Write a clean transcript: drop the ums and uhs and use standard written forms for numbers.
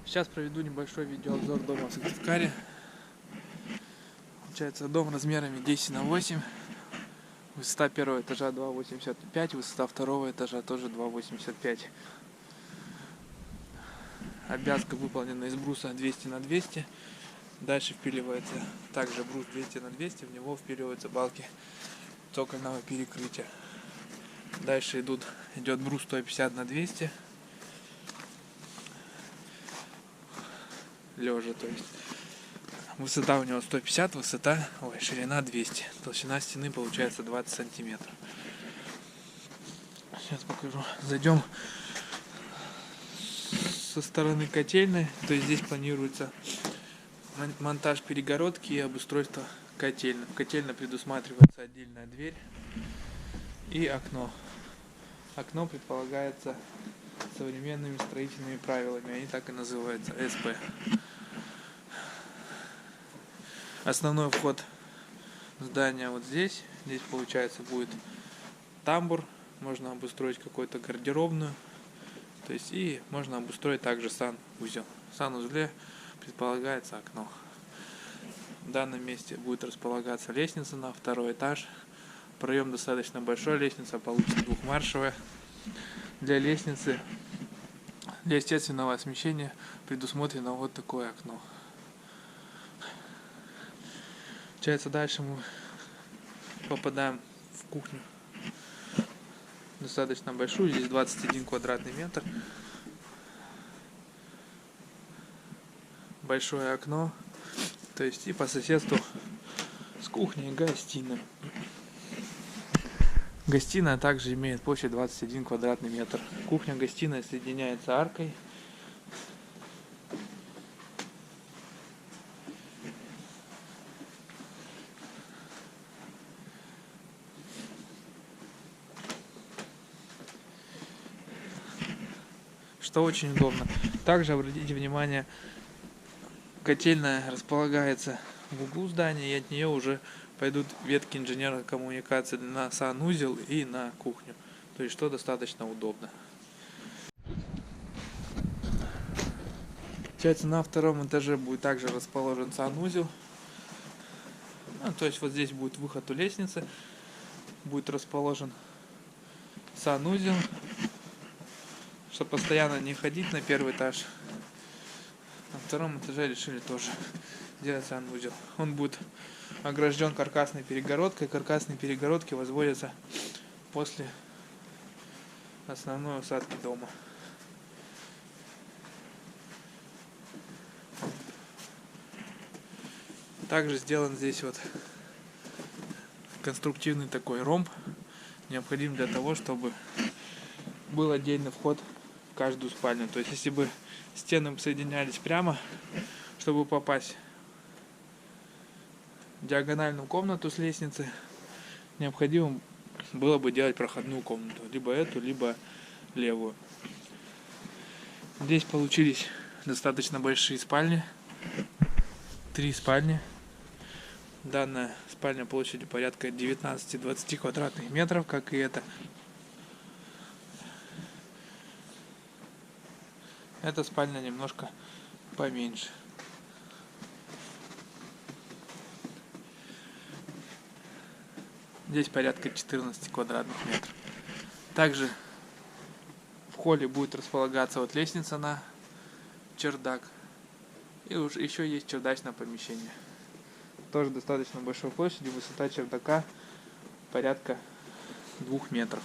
Сейчас проведу небольшой видеообзор дома в Сыктывкаре. Получается дом размерами 10×8. Высота первого этажа 2,85, высота второго этажа тоже 2,85. Обвязка выполнена из бруса 200×200. Дальше впиливается также брус 200×200, в него впиливаются балки цокольного перекрытия. Дальше идет брус 150×200. Лежа, то есть высота у него 150, ширина 200, толщина стены получается 20 сантиметров. Сейчас покажу. Зайдем со стороны котельной, то есть здесь планируется монтаж перегородки и обустройство котельной. В котельной предусматривается отдельная дверь и окно. Окно предполагается современными строительными правилами, они так и называются, СП. Основной вход здания вот здесь. Здесь получается будет тамбур, можно обустроить какую-то гардеробную, то есть и можно обустроить также санузел. В санузле предполагается окно. В данном месте будет располагаться лестница на второй этаж. Проем достаточно большой, лестница получится двухмаршевая. Для лестницы, для естественного освещения предусмотрено вот такое окно. Получается, дальше мы попадаем в кухню. Достаточно большую, здесь 21 квадратный метр. Большое окно, то есть и по соседству с кухней гостиная. Гостиная также имеет площадь 21 квадратный метр. Кухня-гостиная соединяется аркой. Что очень удобно. Также обратите внимание, котельная располагается в углу здания, и от нее уже пойдут ветки инженерной коммуникации на санузел и на кухню. То есть, что достаточно удобно. Получается, на втором этаже будет также расположен санузел. То есть, вот здесь будет выход у лестницы. Будет расположен санузел. Чтобы постоянно не ходить на первый этаж. На втором этаже решили тоже делать санузел. Он будет огражден каркасной перегородкой. Каркасные перегородки возводятся после основной усадки дома. Также сделан здесь вот конструктивный такой ромб, необходим для того, чтобы был отдельный вход в каждую спальню. То есть, если бы стены соединялись прямо, чтобы попасть в диагональную комнату с лестницы, необходимо было бы делать проходную комнату, либо эту, либо левую. Здесь получились достаточно большие спальни, 3 спальни. Данная спальня площадью порядка 19-20 квадратных метров, как и эта. Эта спальня немножко поменьше. Здесь порядка 14 квадратных метров. Также в холле будет располагаться вот лестница на чердак. И уж еще есть чердачное помещение. Тоже достаточно большой площади. Высота чердака порядка 2 метров.